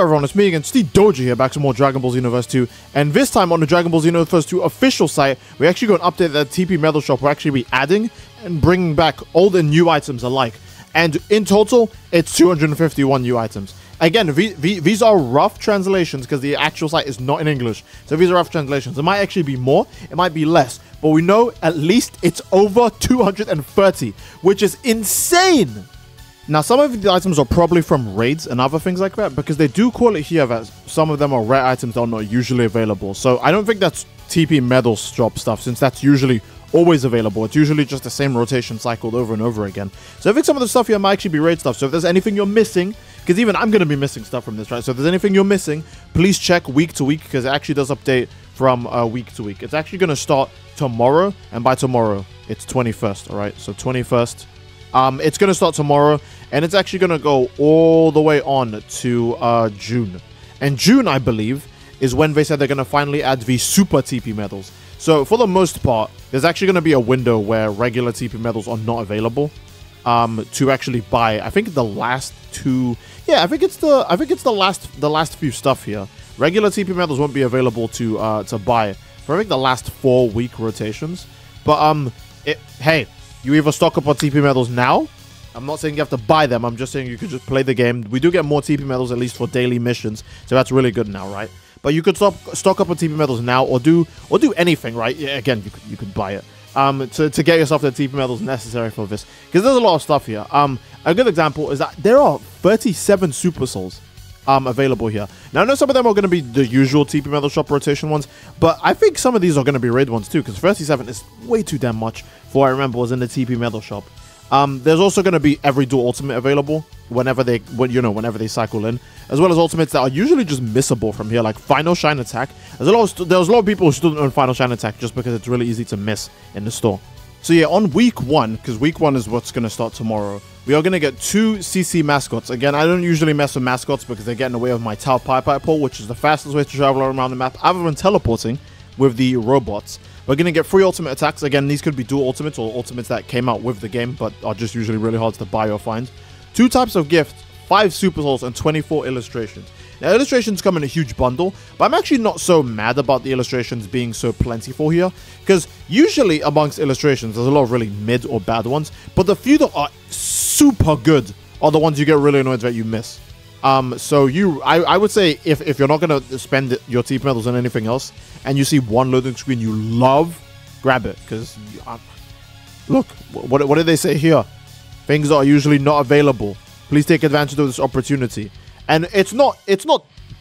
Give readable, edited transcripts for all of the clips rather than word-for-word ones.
everyone, it's me again, Steve Doji here, back to more Dragon Ball Xenoverse 2, and this time on the Dragon Ball Xenoverse 2 official site, we actually got an update that TP Metal Shop will actually be adding and bringing back old and new items alike, and in total, it's 251 new items. Again, these are rough translations because the actual site is not in English, so these are rough translations. It might actually be more, it might be less, but we know at least it's over 230, which is insane! Now, some of the items are probably from raids and other things like that, because they do call it here that some of them are rare items that are not usually available. So I don't think that's TP Metal Shop stuff, since that's usually always available. It's usually just the same rotation cycled over and over again. So I think some of the stuff here might actually be raid stuff. So if there's anything you're missing, because even I'm going to be missing stuff from this, right? So if there's anything you're missing, please check week to week, because it actually does update from week to week. It's actually going to start tomorrow, and by tomorrow, it's 21st, all right? So 21st. It's going to start tomorrow, and it's actually going to go all the way on to June. And June, I believe, is when they said they're going to finally add the Super TP medals. So for the most part, there's actually going to be a window where regular TP medals are not available to actually buy. I think the last two, yeah, I think it's the last few stuff here. Regular TP medals won't be available to buy for I think the last 4-week rotations. But hey. You either stock up on TP medals now. I'm not saying you have to buy them. I'm just saying you could just play the game. We do get more TP medals, at least for daily missions. So that's really good now, right? But you could stock up on TP medals now, or do anything, right? Yeah, again, you could buy it to get yourself the TP medals necessary for this, because there's a lot of stuff here. A good example is that there are 37 Super Souls available here. Now, I know some of them are going to be the usual TP Metal Shop rotation ones, but I think some of these are going to be raid ones too, because 37 is way too damn much for what I remember was in the TP Metal Shop. There's also going to be every dual ultimate available whenever they cycle in, as well as ultimates that are usually just missable from here, like Final Shine Attack. There's a lot of people who still don't own Final Shine Attack just because it's really easy to miss in the store. So yeah, on week 1, because week 1 is what's going to start tomorrow, we are going to get 2 CC mascots. Again, I don't usually mess with mascots because they get in the way of my Tau Pai Pai pole, which is the fastest way to travel around the map, other than teleporting with the robots. We're going to get 3 ultimate attacks. Again, these could be dual ultimates or ultimates that came out with the game, but are just usually really hard to buy or find. 2 types of gifts, 5 Super Souls, and 24 illustrations. Now, illustrations come in a huge bundle, but I'm actually not so mad about the illustrations being so plentiful here, because usually amongst illustrations, there's a lot of really mid or bad ones, but the few that are super good are the ones you get really annoyed that you miss. So I would say if you're not going to spend your TP medals on anything else, and you see one loading screen you love, grab it, because look, what did they say here? Things that are usually not available. Please take advantage of this opportunity. And it's not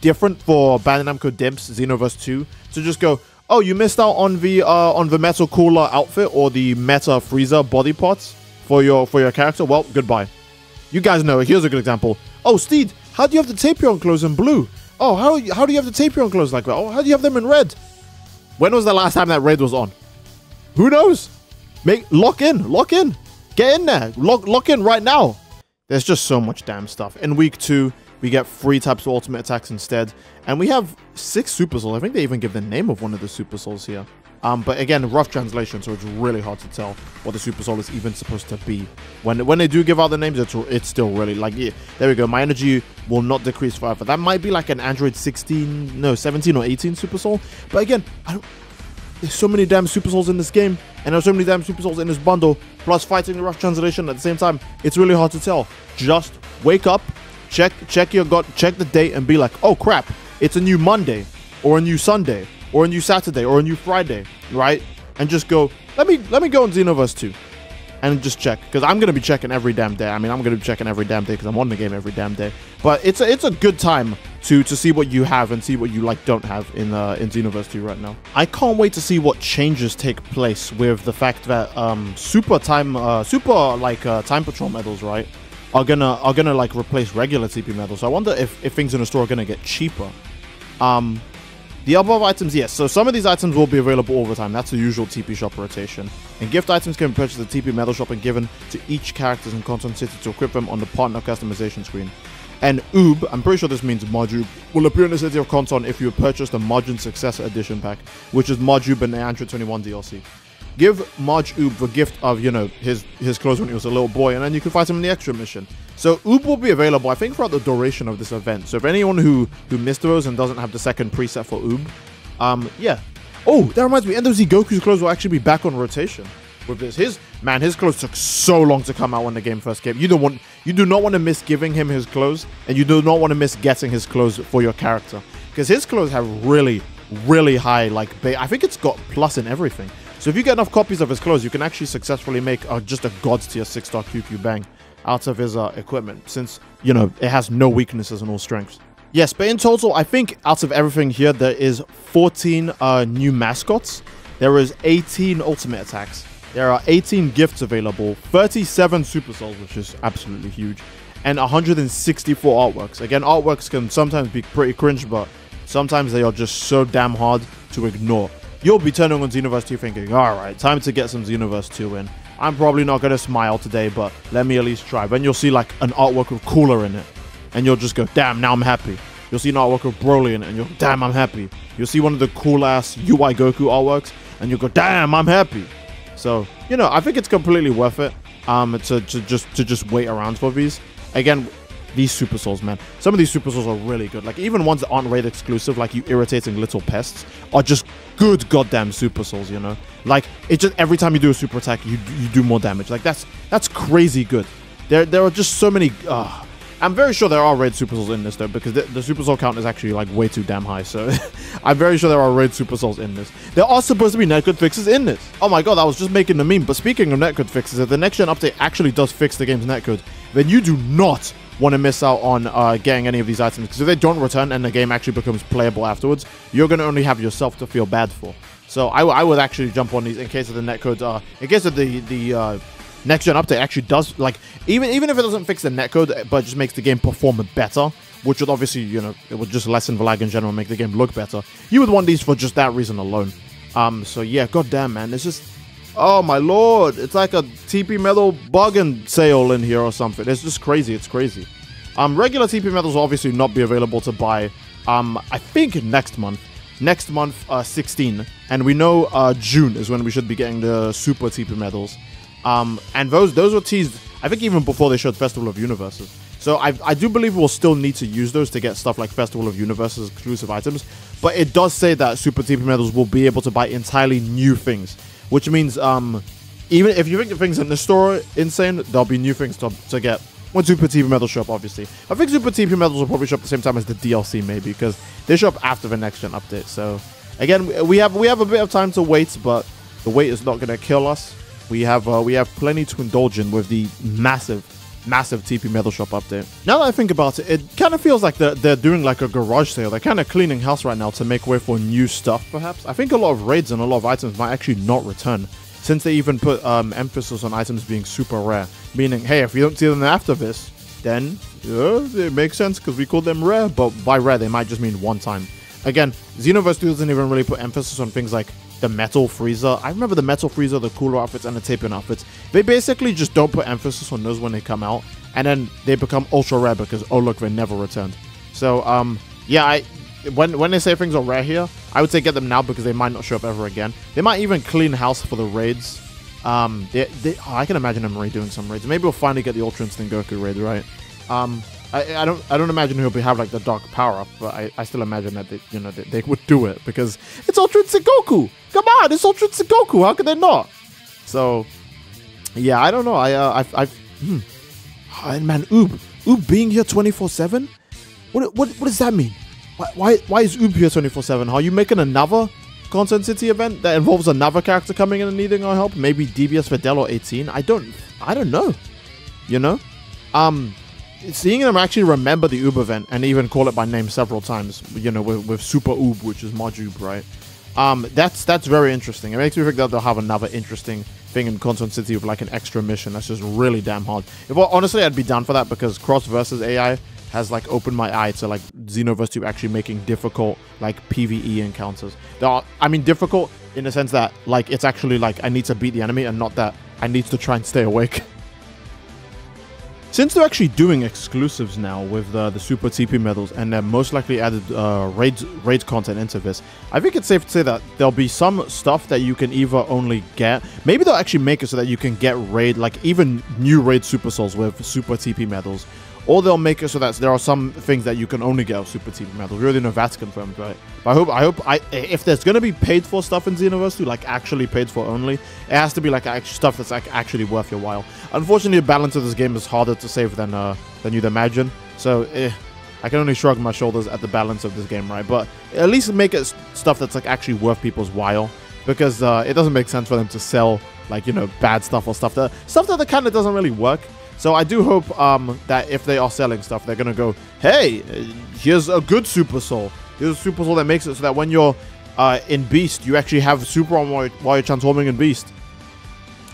different for Bandai Namco Dimps Xenoverse 2 to just go, oh, you missed out on the Metal Cooler outfit or the Meta Frieza body parts for your character. Well, goodbye. You guys know it. Here's a good example. Oh, Steed, how do you have the Tapion clothes in blue? Oh, how do you have the Tapion clothes like that? Oh, how do you have them in red? When was the last time that raid was on? Who knows? Lock in, get in there, lock in right now. There's just so much damn stuff. In week 2. We get 3 types of ultimate attacks instead. And we have 6 Super Souls. I think they even give the name of one of the Super Souls here. But again, rough translation, so it's really hard to tell what the Super Soul is even supposed to be. When they do give out the names, it's still really like, yeah, there we go. My energy will not decrease forever. That might be like an Android 17 or 18 Super Soul. But again, there's so many damn Super Souls in this game, and there's so many damn Super Souls in this bundle, plus fighting the rough translation at the same time. It's really hard to tell. Just wake up. Check the date and be like, oh crap, it's a new Monday, or a new Sunday, or a new Saturday, or a new Friday, right? And just go, let me go on Xenoverse 2 and just check, because I'm gonna be checking every damn day. I mean, I'm gonna be checking every damn day because I'm on the game every damn day. But it's a good time to see what you have and see what you don't have in Xenoverse 2 right now. I can't wait to see what changes take place with the fact that Time Patrol medals, right, are gonna like replace regular TP medals. So I wonder if things in the store are gonna get cheaper. The above items, yes. So some of these items will be available all the time. That's the usual TP shop rotation. And gift items can be purchased at the TP Metal Shop and given to each characters in Content City to equip them on the partner customization screen. And Oob, I'm pretty sure this means Marjube, will appear in the City of Conton if you purchase the Marjun Successor Edition pack, which is Marjube and the Android 21 DLC. give Marge Oob the gift of, you know, his clothes when he was a little boy, and then you can fight him in the extra mission. So Oob will be available, I think, throughout the duration of this event. So if anyone who missed those and doesn't have the second preset for Oob, yeah. Oh, that reminds me, NWZ Goku's clothes will actually be back on rotation with this. His clothes took so long to come out when the game first came. You do not want to miss giving him his clothes, and you do not want to miss getting his clothes for your character, because his clothes have really, really high, like, I think it's got plus in everything. So if you get enough copies of his clothes, you can actually successfully make just a God's tier 6-star QQ Bang out of his equipment, since, you know, it has no weaknesses and all strengths. Yes, but in total, I think out of everything here, there is 14 new mascots. There is 18 ultimate attacks. There are 18 gifts available, 37 super souls, which is absolutely huge, and 164 artworks. Again, artworks can sometimes be pretty cringe, but sometimes they are just so damn hard to ignore. You'll be turning on Xenoverse 2 thinking, alright, time to get some Xenoverse 2 in. I'm probably not going to smile today, but let me at least try. Then you'll see like an artwork with Cooler in it, and you'll just go, damn, now I'm happy. You'll see an artwork with Broly in it, and you'll go, damn, I'm happy. You'll see one of the cool-ass UI Goku artworks, and you'll go, damn, I'm happy. So, you know, I think it's completely worth it to just wait around for these. Again, these Super Souls, man. Some of these Super Souls are really good. Like, even ones that aren't raid exclusive, like you irritating little pests, are just good goddamn Super Souls, you know? Like, it's just every time you do a super attack, you do more damage. Like, that's crazy good. There are just so many... I'm very sure there are raid Super Souls in this, though, because the Super Soul count is actually, like, way too damn high, so I'm very sure there are raid Super Souls in this. There are supposed to be netcode fixes in this. Oh my god, I was just making the meme, but speaking of netcode fixes, if the next-gen update actually does fix the game's netcode, then you do not want to miss out on getting any of these items, because if they don't return and the game actually becomes playable afterwards, you're going to only have yourself to feel bad for. So I would actually jump on these in case of the netcode, in case of the next gen update actually does, like, even if it doesn't fix the netcode, but just makes the game perform better, which would obviously, you know, it would just lessen the lag in general, make the game look better. You would want these for just that reason alone. So yeah, goddamn, man, it's just, oh my lord, it's like a TP Metal bargain sale in here or something. It's just crazy. It's crazy. Regular TP Metals will obviously not be available to buy. I think next month, 16, and we know June is when we should be getting the super TP Metals. And those were teased, I think, even before they showed Festival of Universes. So I do believe we'll still need to use those to get stuff like Festival of Universes exclusive items. But it does say that Super TP Metals will be able to buy entirely new things, which means even if you think the things in the store are insane, there'll be new things to get when Super TP Metals show up, obviously. I think Super TP Metals will probably show up at the same time as the DLC, maybe, because they show up after the next gen update. So again, we have a bit of time to wait, but the wait is not going to kill us. We have plenty to indulge in with the massive TP Metal Shop update. Now that I think about it, it kind of feels like they're doing like a garage sale. They're kind of cleaning house right now to make way for new stuff, perhaps. I think a lot of raids and a lot of items might actually not return, since they even put emphasis on items being super rare. Meaning, hey, if you don't see them after this, then it makes sense because we call them rare, but by rare, they might just mean one time. Again, Xenoverse 2 doesn't even really put emphasis on things like the Metal Freezer. I remember the Metal Freezer, the Cooler outfits, and the Tapion outfits. They basically just don't put emphasis on those when they come out, and then they become ultra rare because, oh look, they never returned. So, yeah, when they say things are rare here, I would say get them now because they might not show up ever again. They might even clean house for the raids. I can imagine them redoing some raids. Maybe we'll finally get the Ultra Instinct Goku raid, right? I don't imagine he'll have like the dark power up, but I still imagine that they would do it because it's Ultra Instinct Goku. Come on, it's Ultra Instinct Goku. How could they not? So yeah, I don't know. Man, Oob being here 24/7. What does that mean? Why is Oob here 24/7? Are you making another Content City event that involves another character coming in and needing our help? Maybe DBS Fidel or 18. I don't know. You know, seeing them actually remember the Oob event and even call it by name several times, you know, with Super Oob, which is Marge Oob, right? That's very interesting. It makes me think that they'll have another interesting thing in Content City with like an extra mission that's just really damn hard. Honestly, I'd be down for that because Cross versus AI has like opened my eye to like Xenoverse 2 actually making difficult like PvE encounters. I mean difficult in the sense that like it's actually like I need to beat the enemy and not that I need to try and stay awake. Since they're actually doing exclusives now with the Super TP medals, and they're most likely added raid content into this, I think it's safe to say that there'll be some stuff that you can either only get. Maybe they'll actually make it so that you can get raid, like even new raid Super Souls with Super TP medals. Or they'll make it so that there are some things that you can only get with Super TP medals. We already know that's confirmed, right? But if there's gonna be paid for stuff in Xenoverse 2, like actually paid for only, it has to be like stuff that's like actually worth your while. Unfortunately, the balance of this game is harder to save than you'd imagine. So I can only shrug my shoulders at the balance of this game, right? But at least make it stuff that's like actually worth people's while, because it doesn't make sense for them to sell like, you know, bad stuff or stuff that kind of doesn't really work. So I do hope that if they are selling stuff, they're gonna go, hey, here's a good Super Soul. Here's a Super Soul that makes it so that when you're in Beast, you actually have Super on while you're transforming in Beast.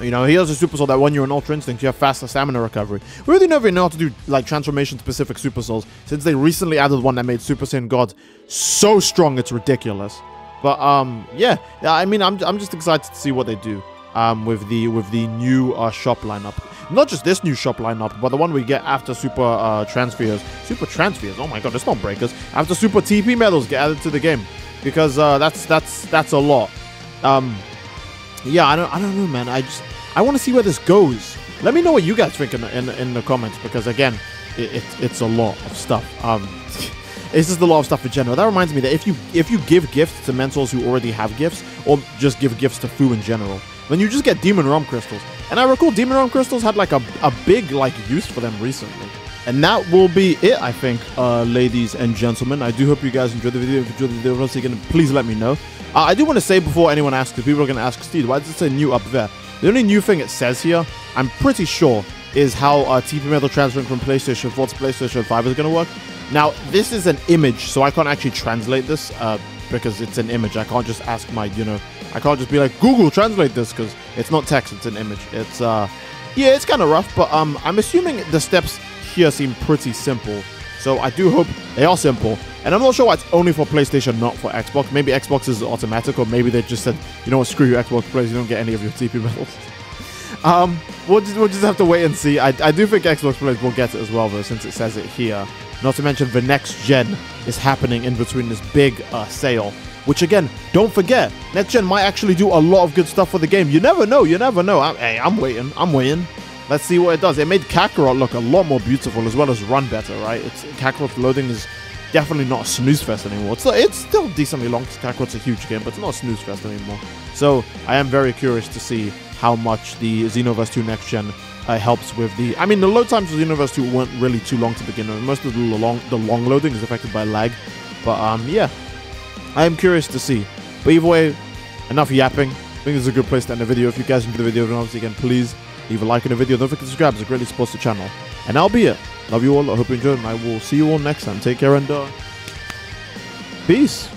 You know, here's a Super Soul that when you're in Ultra Instinct, you have faster stamina recovery. We really never know how to do like transformation-specific Super Souls, since they recently added one that made Super Saiyan God so strong it's ridiculous. But yeah, I mean, I'm just excited to see what they do with the new shop lineup. Not just this new shop lineup, but the one we get after Super Transfers. Super Transfers? Oh my god, it's not Breakers. After Super TP medals get added to the game, because that's a lot. Yeah, I don't know, man. I want to see where this goes. Let me know what you guys think in the comments, because again, it's a lot of stuff. It's just a lot of stuff in general. That reminds me that if you give gifts to mentors who already have gifts, or just give gifts to Fu in general, then you just get Demon Realm Crystals. And I recall Demon Realm Crystals had like a big like use for them recently. And that will be it, I think, ladies and gentlemen. I do hope you guys enjoyed the video. If you enjoyed the video, once again, please let me know. I do want to say before anyone asks, because people are going to ask, Steve, why does it say new up there? The only new thing it says here, I'm pretty sure, is how TP Medal transferring from PlayStation 4 to PlayStation 5 is going to work. Now, this is an image, so I can't actually translate this, because it's an image. I can't just ask my, you know, I can't just be like, Google, translate this, because it's not text, it's an image. It's, yeah, it's kind of rough, but I'm assuming the steps here seem pretty simple. So I do hope they are simple. And I'm not sure why it's only for PlayStation, not for Xbox. Maybe Xbox is automatic, or maybe they just said, you know what, screw you, Xbox players, you don't get any of your TP medals. We'll just have to wait and see. I do think Xbox players will get it as well, though, since it says it here. Not to mention the next gen is happening in between this big sale. Which again, don't forget, next gen might actually do a lot of good stuff for the game. You never know, you never know. Hey, I'm waiting. Let's see what it does. It made Kakarot look a lot more beautiful, as well as run better, right? Kakarot's loading is definitely not a snooze fest anymore. It's still decently long, because Kakarot's a huge game, but it's not a snooze fest anymore. So I am very curious to see how much the Xenoverse 2 next gen helps with the... I mean, the load times for Xenoverse 2 weren't really too long to begin with. Most of the long loading is affected by lag. But yeah, I am curious to see. But either way, enough yapping. I think this is a good place to end the video. If you guys enjoyed the video, then obviously again, please leave a like on the video. Don't forget to subscribe, it greatly supports the channel. And that'll be it. Love you all. I hope you enjoyed, and I will see you all next time. Take care and peace.